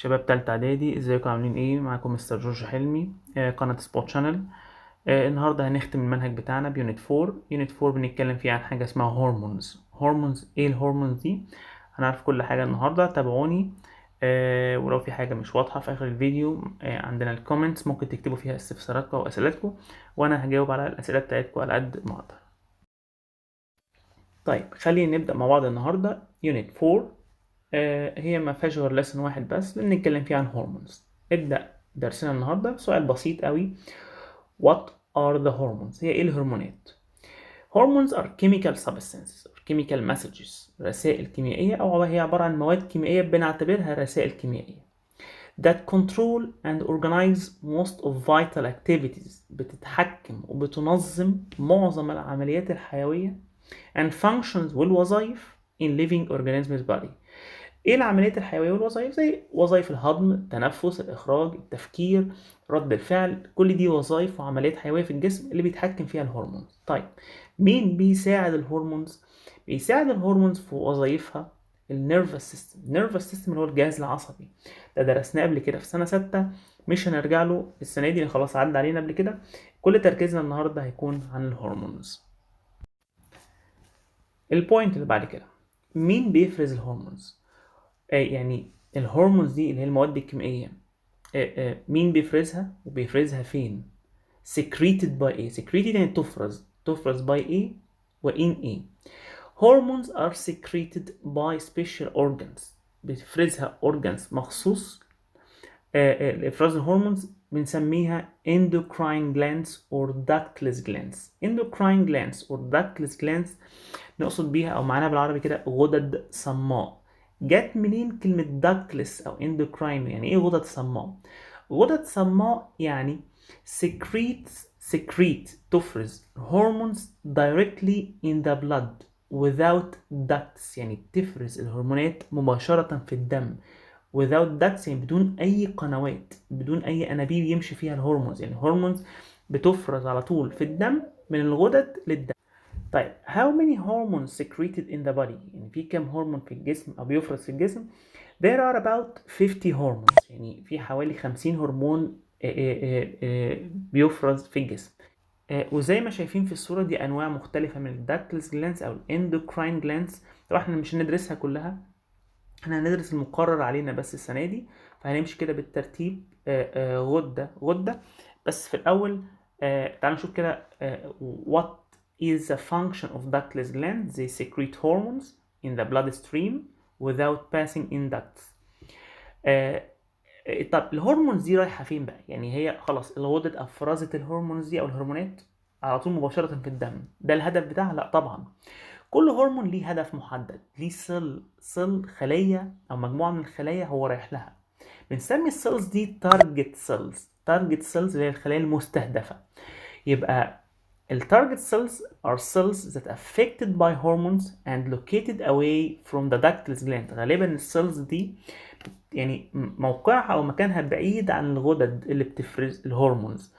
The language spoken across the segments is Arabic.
شباب تالتة اعدادي، ازيكم عاملين ايه؟ معاكم مستر جورج حلمي، قناة سبوت شانل. النهاردة هنختم المنهج بتاعنا بيونت 4. يونت 4 بنتكلم فيه عن حاجة اسمها هرمونز. ايه الهرمونز دي؟ هنعرف كل حاجة النهاردة، تابعوني. ولو في حاجة مش واضحة في اخر الفيديو عندنا الكومنتس، ممكن تكتبوا فيها استفساراتكم واسئلتكم، وانا هجاوب على الاسئلة بتاعتكم على قد ما اقدر. طيب خلينا نبدأ مع بعض النهاردة. يونت 4 هي ما فيهاش غير لسن واحد بس اللي بنتكلم فيه عن هرمونز. نبدأ درسنا النهارده سؤال بسيط قوي. What are the hormones؟ هي ايه الهرمونات؟ Hormones are chemical substances or chemical messages، رسائل كيميائية، أو هي عبارة عن مواد كيميائية بنعتبرها رسائل كيميائية that control and organize most of vital activities، بتتحكم وبتنظم معظم العمليات الحيوية and functions والوظائف in living organisms body. ايه العمليات الحيويه والوظائف؟ زي وظائف الهضم، التنفس، الاخراج، التفكير، رد الفعل، كل دي وظائف وعمليات حيويه في الجسم اللي بيتحكم فيها الهرمونز. طيب مين بيساعد الهرمونز؟ بيساعد الهرمونز في وظائفها النيرفس سيستم اللي هو الجهاز العصبي. ده درسناه قبل كده في سنه 6، مش هنرجع له السنه دي، خلاص عدى علينا قبل كده. كل تركيزنا النهارده هيكون عن الهرمونز. البوينت اللي بعد كده، مين بيفرز الهرمونز؟ يعني الهرمونز دي اللي هي المواد الكيميائية، مين بيفرزها وبيفرزها فين؟ secreted by ايه؟ secreted يعني تفرز by ايه وin ايه؟ hormones are secreted by special organs، بتفرزها organs مخصوص. افراز الهرمونز بنسميها endocrine glands or ductless glands. endocrine glands or ductless glands نقصد بيها او معناها بالعربي كده غدد صماء. جت منين كلمة ductless أو endocrine؟ يعني إيه غدد صماء؟ غدد صماء يعني secrete تفرز hormones directly in the blood without ducts، يعني تفرز الهرمونات مباشرة في الدم without ducts، يعني بدون أي قنوات، بدون أي أنابيب يمشي فيها الهرمونز. يعني الهرمونز بتفرز على طول في الدم من الغدد للدم. طيب how many hormones secreted in the body؟ يعني في كم هرمون في الجسم أو بيفرز في الجسم؟ There are about 50 hormones، يعني في حوالي 50 هرمون بيفرز في الجسم. وزي ما شايفين في الصورة دي أنواع مختلفة من الداكتلس جلاندز أو الإندوكراين جلاندز. طبعا احنا مش هندرسها كلها، احنا هندرس المقرر علينا بس السنة دي، فهنمشي كده بالترتيب غدة. بس في الأول تعالوا نشوف كده what is the function of ductless glands. They secrete hormones in the bloodstream without passing in ducts. طب الهرمونز دي رايحة فين بقى؟ يعني هي خلاص الغدد أفرزت الهرمونز دي أو الهرمونات على طول مباشرة في الدم، ده الهدف بتاعها؟ لا طبعا. كل هرمون ليه هدف محدد، ليه سيل خلية أو مجموعة من الخلايا هو رايح لها. بنسمي السيلز دي تارجت سيلز اللي هي الخلايا المستهدفة. يبقى التارجت cells are cells that affected by hormones and located away from the ductless gland. غالبا السيلز دي يعني موقعها او مكانها بعيد عن الغدد اللي بتفرز الهرمونز.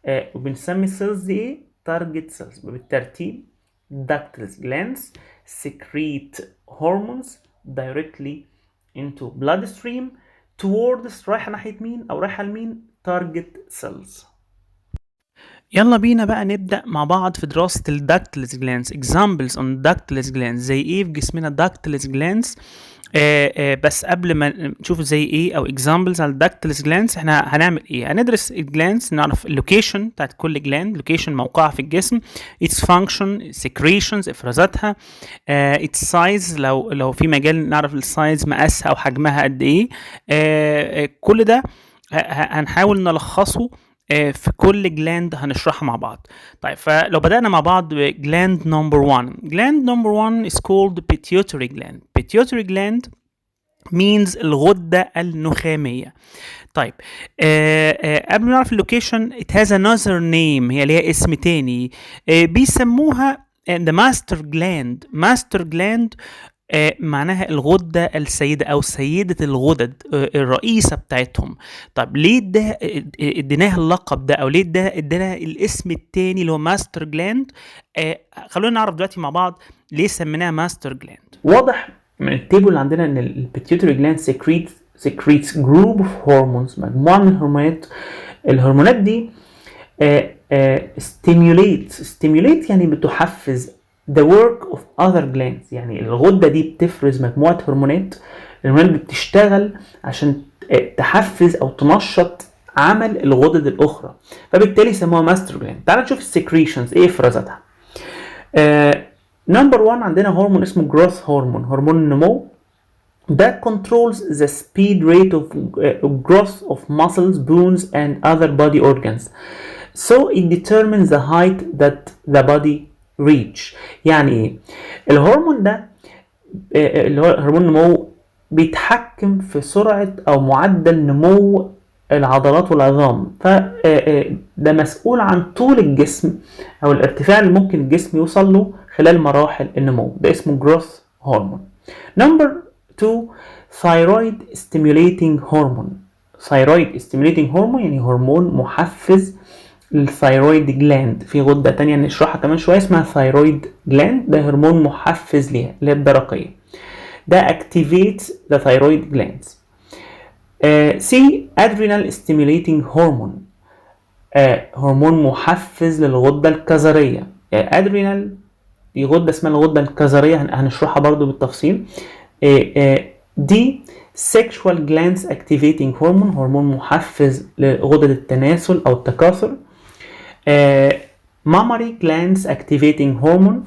وبنسمي السيلز دي ايه؟ تارجت سيلز. بالترتيب ductless glands secrete hormones directly into bloodstream towards، رايحة ناحية مين او رايحة لمين؟ target cells. يلا بينا بقى نبدأ مع بعض في دراسة الداكتلس جلاندز. examples on ductless glands، زي ايه في جسمنا ductless glands؟ بس قبل ما نشوف زي ايه او examples على ductless glands، احنا هنعمل ايه؟ هندرس الجلاندز، نعرف اللوكيشن بتاعت كل جلاند، لوكيشن موقعها في الجسم، its function، secretions افرازاتها، its size، لو في مجال نعرف السايز مقاسها او حجمها قد ايه. كل ده هنحاول نلخصه في كل جلاند هنشرحها مع بعض. طيب فلو بدأنا مع بعض gland number 1. gland number 1 is called pituitary gland. pituitary gland means الغدة النخامية. طيب قبل ما نعرف اللوكيشن it has another name، هي ليها اسم تاني بيسموها the master gland. معناها الغدة السيدة أو سيدة الغدد، الرئيسة بتاعتهم. طب ليه ده اديناها اللقب ده أو ليه ده اديناها الاسم التاني اللي هو ماستر جلاند؟ خلونا نعرف دلوقتي مع بعض ليه سميناها ماستر جلاند. واضح من التيبل اللي عندنا ان البيتيوتري جلاند secretes group of hormones مجموعة من الهرمونات. الهرمونات دي stimulate يعني بتحفز the work of other glands. يعني الغدة دي بتفرز مجموعة هرمونات، الهرمونات دي بتشتغل عشان تحفز أو تنشط عمل الغدد الأخرى، فبالتالي سموها ماستر جلاند. تعال نشوف السكريشنز ايه افرازاتها. نمبر 1 عندنا هرمون اسمه جروث هرمون، هرمون النمو. that controls the speed rate of growth of muscles, bones and other body organs. So it determines the height that the body reach. يعني ايه؟ الهرمون ده اللي هو هرمون النمو بيتحكم في سرعة او معدل نمو العضلات والعظام، فده مسؤول عن طول الجسم او الارتفاع اللي ممكن الجسم يوصل له خلال مراحل النمو. ده اسمه جروث هرمون. نمبر 2 thyroid stimulating hormone. thyroid stimulating hormone يعني هرمون محفز للثايرويد جلاند. في غدة تانية نشرحها كمان شوية اسمها ثايرويد جلاند، ده هرمون محفز ليها اللي هي الدرقية. ده activates the thyroid glands. C adrenal stimulating hormone. هرمون محفز للغدة الكظرية. adrenal دي غدة اسمها الغدة الكظرية، هنشرحها برضو بالتفصيل. دي sexual glands activating hormone، هرمون محفز لغدد التناسل أو التكاثر. mammary glands activating hormone.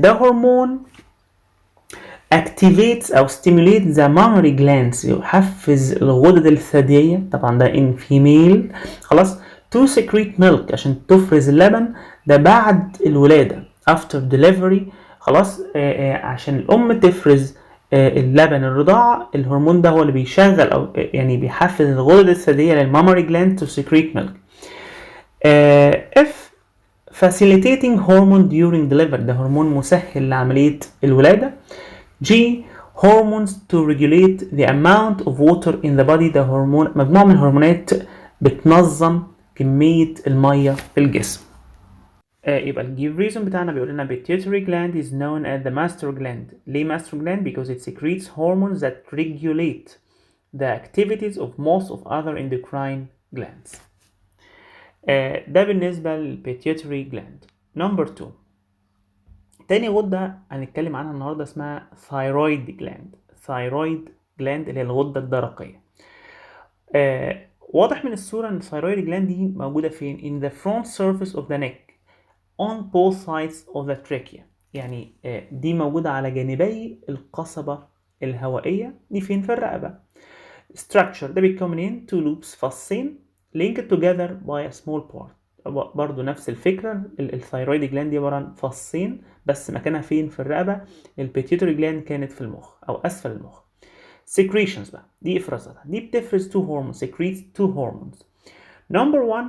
ده هرمون activates أو stimulates the mammary glands، يحفز الغدد الثديية، طبعا ده in female، خلاص، to secrete milk عشان تفرز اللبن، ده بعد الولادة after delivery، خلاص، عشان الأم تفرز اللبن الرضاعة. الهرمون ده هو اللي بيشغل أو يعني بيحفز الغدد الثديية للمامري gland to secrete milk. F facilitating hormone during delivery، ده هرمون مسهل لعملية الولادة. G hormones to regulate the amount of water in the body، ده هرمون مجموعة من الهرمونات بتنظم كمية المية في الجسم. يبقى الجيف ريزون بتاعنا بيقول لنا pituitary gland is known as the master gland. ليه master gland؟ because it secretes hormones that regulate the activities of most of other endocrine glands. ده بالنسبة للpituitary gland. number 2 تاني غدة هنتكلم عنها النهاردة اسمها thyroid gland. thyroid gland اللي هي الغدة الدرقية. واضح من الصورة ان thyroid gland دي موجودة فين؟ in the front surface of the neck on both sides of the trachea. يعني دي موجودة على جانبي القصبة الهوائية. دي فين؟ في الرقبة. structure ده بيتكون منين؟ two loops فصين linked together by a small part. برضو نفس الفكرة، الثايرويد جلاند دي عبارة عن فصين بس مكانها فين؟ في الرقبة. البيتيوتري جلاند كانت في المخ أو أسفل المخ. secretions بقى دي إفرازاتها، دي بتفرز two hormones، secretes two hormones. number 1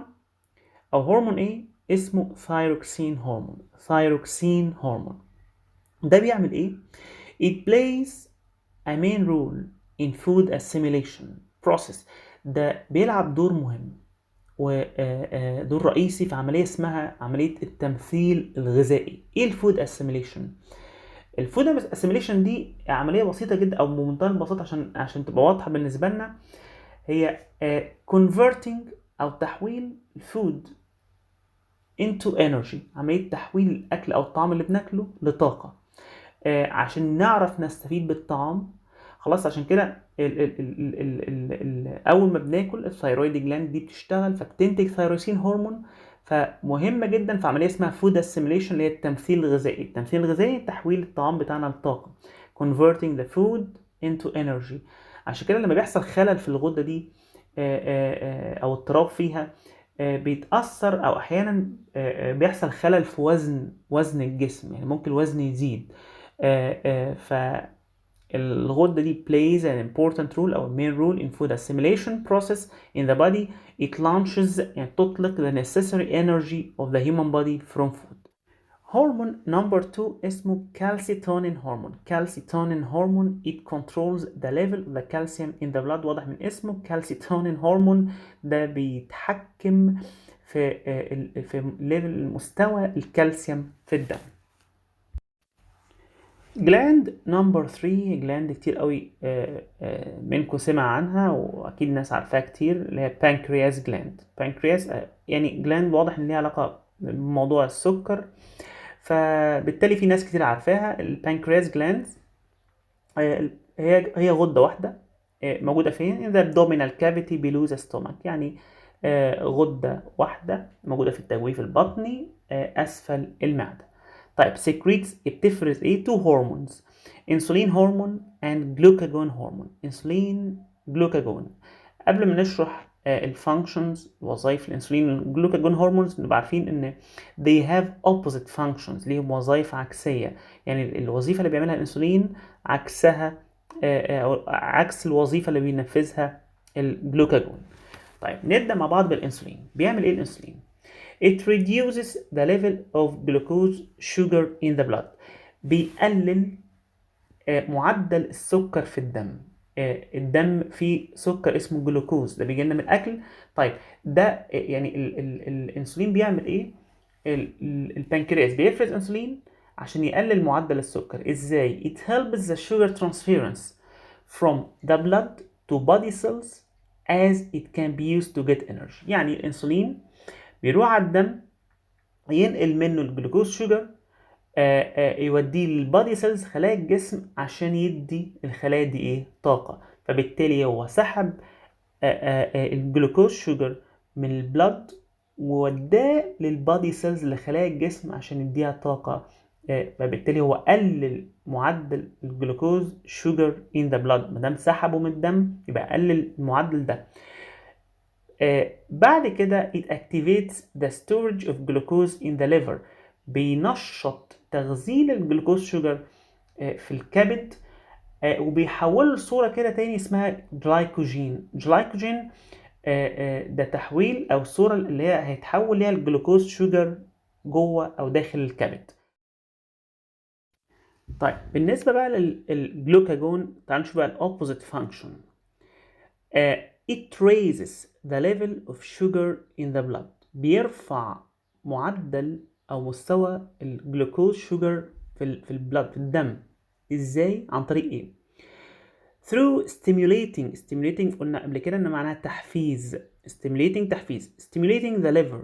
أو هرمون إيه؟ اسمه thyroxine hormone. thyroxine hormone ده بيعمل إيه؟ it plays a main role in food assimilation process. ده بيلعب دور مهم ودور رئيسي في عملية اسمها عملية التمثيل الغذائي. ايه الفود اسيميليشن؟ الفود اسيميليشن دي عملية بسيطة جدا او بمنتهى البساطة عشان تبقى واضحة بالنسبة لنا، هي converting او تحويل الفود into energy، عملية تحويل الاكل او الطعام اللي بناكله لطاقة عشان نعرف نستفيد بالطعام. خلاص، عشان كده اول ما بناكل الثايرويد جلاند دي بتشتغل فبتنتج ثايروسين هرمون، فمهمه جدا في عمليه اسمها فود اسيميليشن اللي هي التمثيل الغذائي. التمثيل الغذائي تحويل الطعام بتاعنا لطاقه، converting the food into energy. عشان كده لما بيحصل خلل في الغده دي او اضطراب فيها بيتاثر او احيانا بيحصل خلل في وزن الجسم، يعني ممكن الوزن يزيد. فالغدة دي plays an important role أو main role in food assimilation process in the body. It launches يعني تطلق the necessary energy of the human body from food. Hormone number 2 اسمه calcitonin hormone. calcitonin hormone it controls the level of the calcium in the blood. واضح من اسمه calcitonin hormone ده بيتحكم في level مستوى الكالسيوم في الدم. جلاند نمبر 3، جلاند كتير قوي منكم سمع عنها واكيد ناس عارفاها كتير، اللي هي بانكرياس جلاند. بانكرياس يعني جلاند واضح ان ليها علاقه بموضوع السكر، فبالتالي في ناس كتير عارفاها. البانكرياس جلاند هي غده واحده موجوده فين؟ in the abdominal cavity below the stomach، يعني غده واحده موجوده في التجويف البطني اسفل المعده. طيب secretes بتفرز ايه؟ two hormones، insulin hormone and glucagon hormone. insulin glucagon. قبل ما نشرح الفانكشنز وظائف الانسولين والجلوكاجون هرمونز، نبقى عارفين ان they have opposite functions، ليهم وظائف عكسيه. يعني الوظيفه اللي بيعملها الانسولين عكسها أو عكس الوظيفه اللي بينفذها الجلوكاجون. طيب نبدا مع بعض بالانسولين. بيعمل ايه الانسولين؟ It reduces the level of glucose sugar in the blood. بيقلل معدل السكر في الدم. الدم فيه سكر اسمه جلوكوز، ده بيجي لنا من الاكل. طيب ده يعني الانسولين بيعمل ايه؟ البنكرياس بيفرز انسولين عشان يقلل معدل السكر. ازاي؟ It helps the sugar transference from the blood to body cells as it can be used to get energy. يعني الانسولين بيروح على الدم ينقل منه الجلوكوز شوجر يوديه للبادي سيلز، خلايا الجسم، عشان يدي الخلايا دي ايه؟ طاقة. فبالتالي هو سحب الجلوكوز شوجر من البلد ووداه للبادي سيلز لخلايا الجسم عشان يديها طاقة. فبالتالي هو قلل معدل الجلوكوز شوجر in the blood. مادام سحبه من الدم يبقى قلل المعدل ده. بعد كده it activates the storage of glucose in the liver. بينشط تخزين الجلوكوز شوجر في الكبد وبيحوله لصورة كده تاني اسمها جلايكوجين. جلايكوجين ده تحويل او الصورة اللي هي هيتحول ليها الجلوكوز شوجر جوه او داخل الكبد. طيب بالنسبة بقى للجلوكاجون، تعالوا نشوف بقى الاوبوزيت فانكشن. It raises the level of sugar in the blood. بيرفع معدل او مستوى الجلوكوز شوجر في البلد، في الدم. ازاي؟ عن طريق ايه؟ through stimulating قلنا قبل كده ان معناها تحفيز. stimulating the liver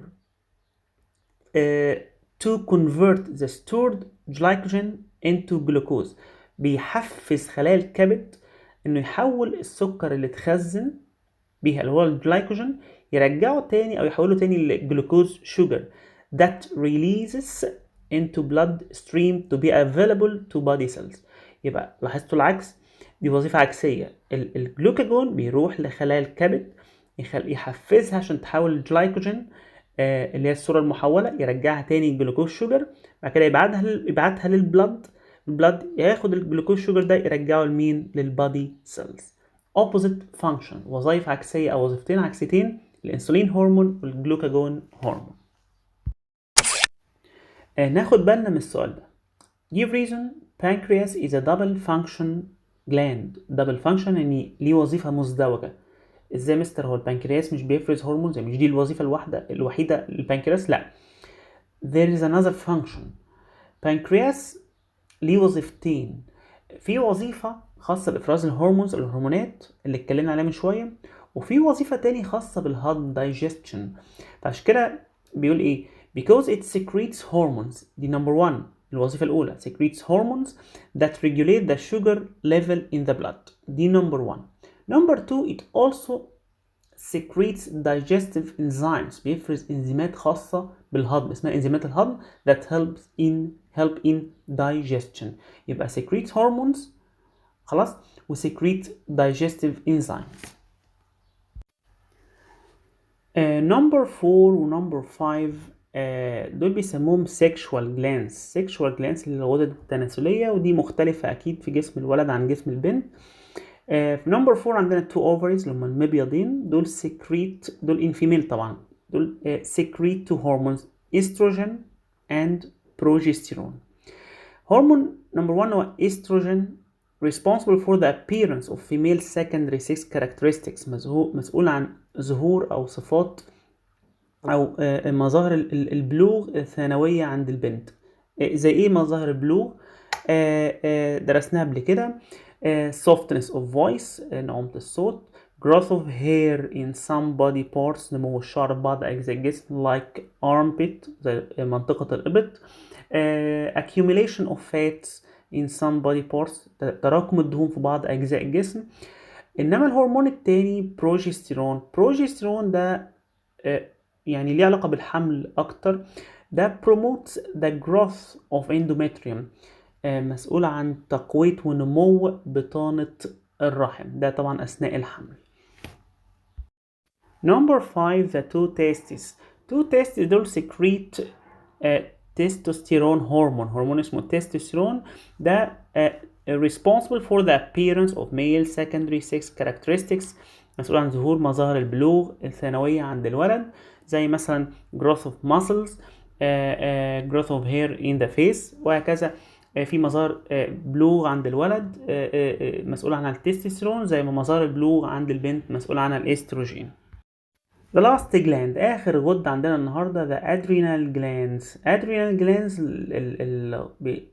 to convert the stored glycogen into glucose. بيحفز خلايا الكبد انه يحول السكر اللي اتخزن بيها اللي هو الجلايكوجين يرجعه تاني او يحوله تاني لجلوكوز شوجر that releases into blood stream to be available to body cells. يبقى لاحظتوا العكس، دي وظيفة عكسية. الجلوكاجون بيروح لخلايا الكبد يحفزها عشان تحول الجلايكوجين اللي هي الصورة المحولة، يرجعها تاني جلوكوز شوجر. بعد كده يبعتها للبلد، البلد ياخد الجلوكوز شوجر ده يرجعه لمين؟ للبادي سيلز. opposite function، وظائف عكسية أو وظيفتين عكسيتين، الانسولين هرمون والجلوكاجون هرمون. ناخد بالنا من السؤال ده. give reason pancreas is a double function gland. double function يعني ليه وظيفة مزدوجة. ازاي مستر؟ هو البنكرياس مش بيفرز هرمونز؟ يعني مش دي الوظيفة الوحيدة للبنكرياس؟ لا، there is another function. pancreas ليه وظيفتين. في وظيفة خاصة بإفراز الهرمونز، الهرمونات اللي اتكلمنا عليها من شوية، وفي وظيفة تاني خاصة بالهضم digestion. فعشان كده بيقول ايه؟ because it secretes hormones. دي number 1 الوظيفة الأولى، secretes hormones that regulate the sugar level in the blood. دي number 1. number 2 it also secretes digestive enzymes. بيفرز انزيمات خاصة بالهضم اسمها انزيمات الهضم that help in digestion. يبقى secretes hormones خلاص و secrete digestive enzymes. number 4 و number 5 دول بيسموهم sexual glands. sexual glands اللي الغدد التناسلية، ودي مختلفة أكيد في جسم الولد عن جسم البنت. في نمبر 4 عندنا two ovaries اللي هم المبيضين، دول secrete، دول in female طبعا، دول secrete two hormones estrogen and progesterone. هرمون نمبر 1 هو estrogen responsible for the appearance of female secondary sex characteristics. مسؤول عن ظهور أو صفات أو مظاهر البلوغ الثانوية عند البنت. زي إيه مظاهر البلوغ؟ درسناها قبل كده. softness of voice، نعومة الصوت. growth of hair in some body parts، نمو الشعر في بعض أجزاء الجسم like armpit زي منطقة الإبط. accumulation of fats in some body parts، تراكم الدهون في بعض أجزاء الجسم. إنما الهرمون التاني بروجستيرون ده يعني ليه علاقة بالحمل أكتر. ده promotes the growth of endometrium، مسؤول عن تقوية ونمو بطانة الرحم، ده طبعا أثناء الحمل. Number 5 the two testes دول secrete testosterone هرمون اسمه التستوستيرون. ده responsible for the appearance of male secondary sex characteristics، مسؤول عن ظهور مظاهر البلوغ الثانوية عند الولد، زي مثلا growth of muscles، growth of hair in the face، وهكذا. في مظاهر بلوغ عند الولد مسؤول عنها التستوستيرون، زي ما مظاهر البلوغ عند البنت مسؤول عنها الاستروجين. The last gland، آخر غدة عندنا النهاردة the adrenal glands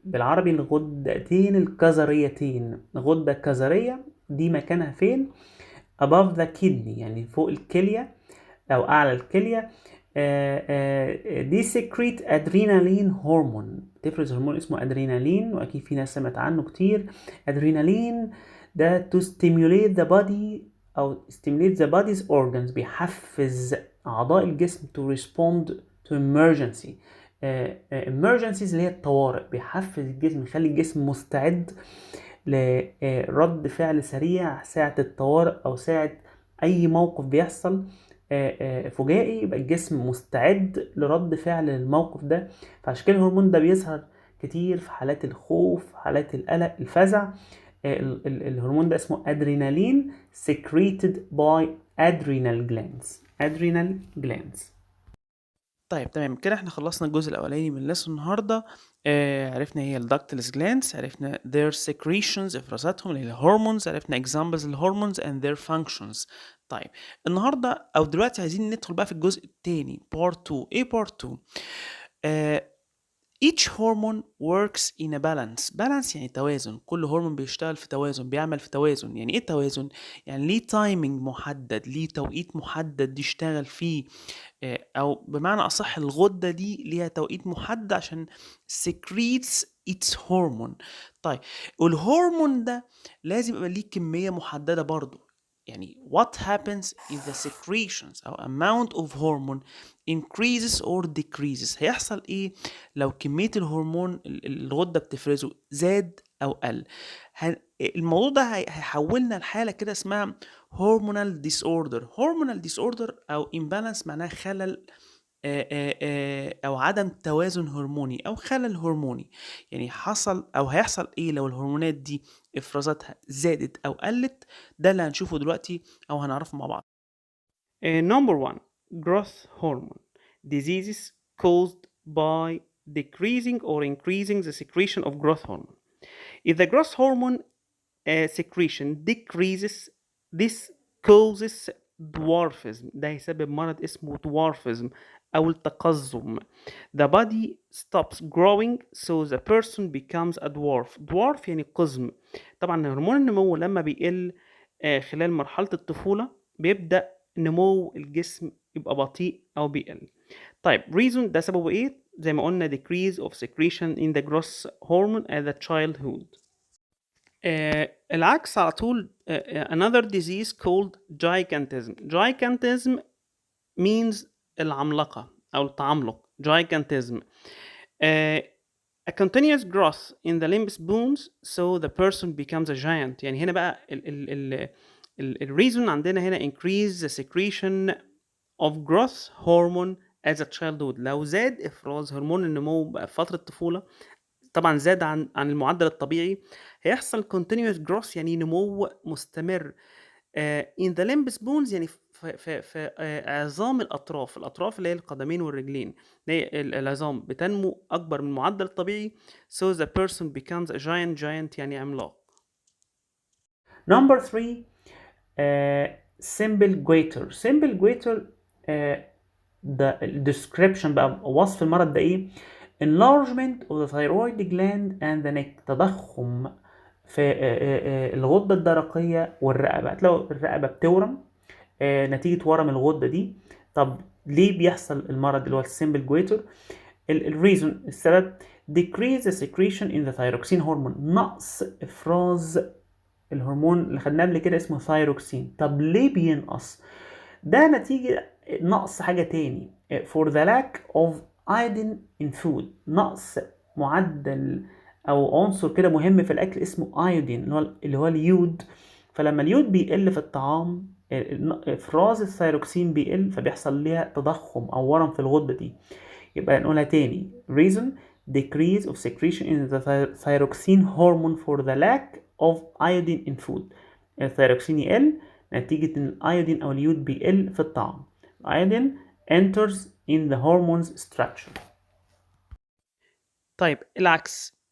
بالعربي الغدتين الكظريتين. غدة كظرية دي مكانها فين؟ above the kidney، يعني فوق الكلية أو أعلى الكلية. دي secrete adrenaline هرمون، بتفرز هرمون اسمه أدرينالين، وأكيد في ناس سمعت عنه كتير. أدرينالين ده to stimulate the body أو stimulate the body's organs، بيحفز أعضاء الجسم to respond to emergencies اللي هي الطوارئ، بيحفز الجسم، يخلي الجسم مستعد لرد فعل سريع ساعة الطوارئ أو ساعة أي موقف بيحصل فجائي، يبقى الجسم مستعد لرد فعل الموقف ده. فعشان كده الهرمون ده بيظهر كتير في حالات الخوف، حالات القلق، الفزع. الهرمون ده اسمه ادرينالين secreted by adrenal glands. طيب تمام كده احنا خلصنا الجزء الاولاني من الليسون النهارده. عرفنا هي الدكتلس glands، عرفنا their secretions افرازاتهم اللي هي الهرمونز، عرفنا examples الهرمونز and their functions. طيب النهارده او دلوقتي عايزين ندخل بقى في الجزء الثاني part 2. ايه part 2؟ each hormone works in a balance يعني توازن. كل هرمون بيشتغل في توازن، بيعمل في توازن. يعني ايه توازن؟ يعني ليه تايمينج محدد، ليه توقيت محدد يشتغل فيه، او بمعنى اصح الغدة دي ليها توقيت محدد عشان secretes its hormone. طيب والهرمون ده لازم يبقى ليه كمية محددة برضو. يعني what happens if the secretions أو amount of hormone increases or decreases؟ هيحصل إيه لو كمية الهرمون الغدة بتفرزه زاد أو قل؟ الموضوع ده هيحولنا لحالة كده اسمها hormonal disorder أو imbalance، معناها خلل أو عدم توازن هرموني أو خلل هرموني. يعني حصل أو هيحصل إيه لو الهرمونات دي إفرازاتها زادت أو قلت؟ ده اللي هنشوفه دلوقتي أو هنعرفه مع بعض. Number 1 growth hormone diseases caused by decreasing or increasing the secretion of growth hormone. If the growth hormone secretion decreases, this causes dwarfism. ده يسبب مرض اسمه dwarfism أو التقزم. The body stops growing so the person becomes a dwarf يعني قزم. طبعا هرمون النمو لما بيقل خلال مرحلة الطفولة بيبدأ نمو الجسم يبقى بطيء أو بيقل. طيب reason ده سببه إيه؟ زي ما قلنا decrease of secretion in the growth hormone at the childhood. العكس على طول another disease called gigantism means العملاقة أو التعملق. gigantism a continuous growth in the limbs bones so the person becomes a giant. يعني هنا بقى ال reason عندنا هنا increase the secretion of growth hormone as a childhood. لو زاد إفراز هرمون النمو بقى في فترة الطفولة، طبعا زاد عن المعدل الطبيعي، هيحصل continuous growth يعني نمو مستمر in the limbs bones يعني في عظام الأطراف اللي هي القدمين والرجلين، العظام بتنمو أكبر من المعدل الطبيعي so the person becomes a giant يعني عملاق. Number 3 simple goiter ده description بقى، وصف المرض ده ايه؟ enlargement of the thyroid gland and the neck، تضخم في الغدة الدرقية والرقبة. هتلاقوا الرقبة بتورم نتيجة ورم الغدة دي. طب ليه بيحصل المرض اللي هو السيمبل جويتر؟ الريزون، السبب decrease the secretion in the thyroxine hormone، نقص افراز الهرمون اللي خدناه قبل كده اسمه ثايروكسين. طب ليه بينقص؟ ده نتيجة نقص حاجة تاني for the lack of iodine in food، نقص معدل او عنصر كده مهم في الاكل اسمه ايودين اللي هو اليود. فلما اليود بيقل في الطعام افراز الثايروكسين بيقل، فبيحصل ليها تضخم او ورم في الغدة دي. يبقى نقولها تاني reason decrease of secretion in the thyroxine hormone for the lack of iodine in food. الثايروكسين يقل نتيجة ان الايودين او اليود بيقل في الطعام. iodine enters in the hormone's structure. طيب العكس،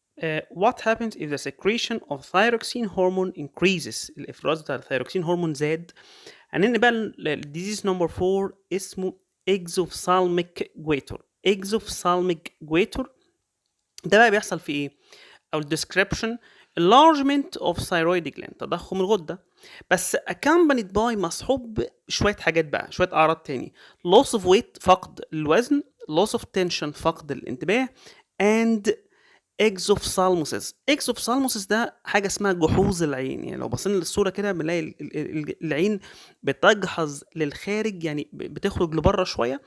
what happens if the secretion of thyroxine hormone increases؟ الافراز بتاع الثايروكسين هرمون زاد. هننقل بقى الديزيز نمبر 4 اسمه exophthalmic goiter. exophthalmic goiter ده بقى بيحصل في ايه؟ او description enlargement of thyroid gland، تضخم الغدة، بس accompanied by مصحوب شوية حاجات بقى، شوية أعراض تاني. loss of weight، فقد الوزن، loss of tension، فقد الانتباه، and exophthalmosis. exophthalmosis ده حاجة اسمها جحوظ العين. يعني لو بصينا للصورة كده بنلاقي العين بتجحظ للخارج، يعني بتخرج لبره شوية.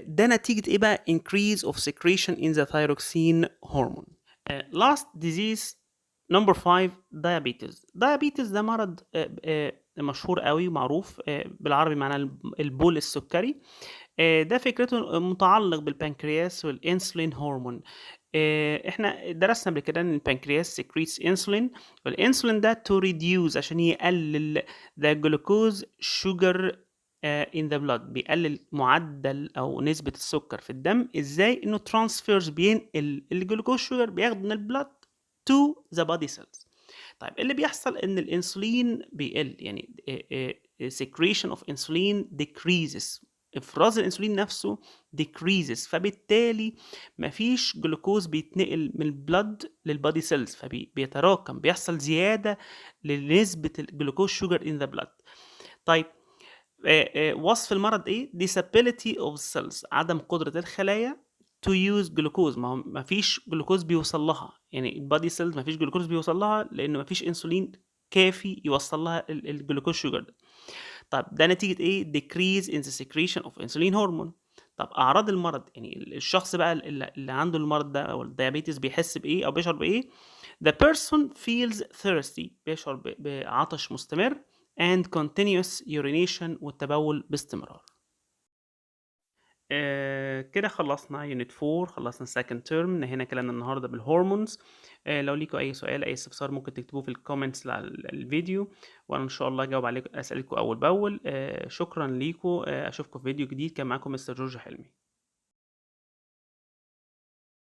ده نتيجة ايه بقى؟ increase of secretion in the thyroxine hormone. last disease number 5 diabetes. diabetes ده مرض مشهور قوي ومعروف، بالعربي معناه البول السكري. ده فكرته متعلق بالبنكرياس والانسولين هرمون. احنا درسنا قبل كده ان البنكرياس سكريتس انسولين، والانسولين ده تو ريديوز عشان يقلل the glucose sugar in the blood، بيقلل معدل او نسبة السكر في الدم. ازاي؟ انه ترانسفيرز، بينقل الجلوكوز شوجر بياخد من البلد to the body cells. طيب اللي بيحصل ان الانسولين بيقل، يعني secretion of insulin decreases، افراز الانسولين نفسه decreases، فبالتالي مفيش جلوكوز بيتنقل من البلد للبادي سيلز، فبيتراكم، بيحصل زيادة لنسبة الجلوكوز شوجر in the blood. طيب وصف المرض ايه؟ disability of cells، عدم قدرة الخلايا to use glucose، ما فيش جلوكوز بيوصل لها، يعني البادي سيلز ما فيش جلوكوز بيوصل لها لانه ما فيش انسولين كافي يوصل لها الجلوكوز شوجر ده. طب ده نتيجة ايه؟ decrease in the secretion of insulin hormone. طب اعراض المرض، يعني الشخص بقى اللي عنده المرض ده او الديابيتس بيحس بايه او بيشعر بايه؟ the person feels thirsty، بيشعر بعطش مستمر، and continuous urination، والتبول باستمرار. كده خلصنا يونت 4، خلصنا second term، نهينا كلامنا النهارده بالهرمونز. لو ليكوا اي سؤال اي استفسار ممكن تكتبوه في الكومنتس على الفيديو، وانا ان شاء الله اجاوب عليكم اسئلتكم اول باول. شكرا ليكوا، اشوفكم في فيديو جديد. كان معاكم مستر جورج حلمي.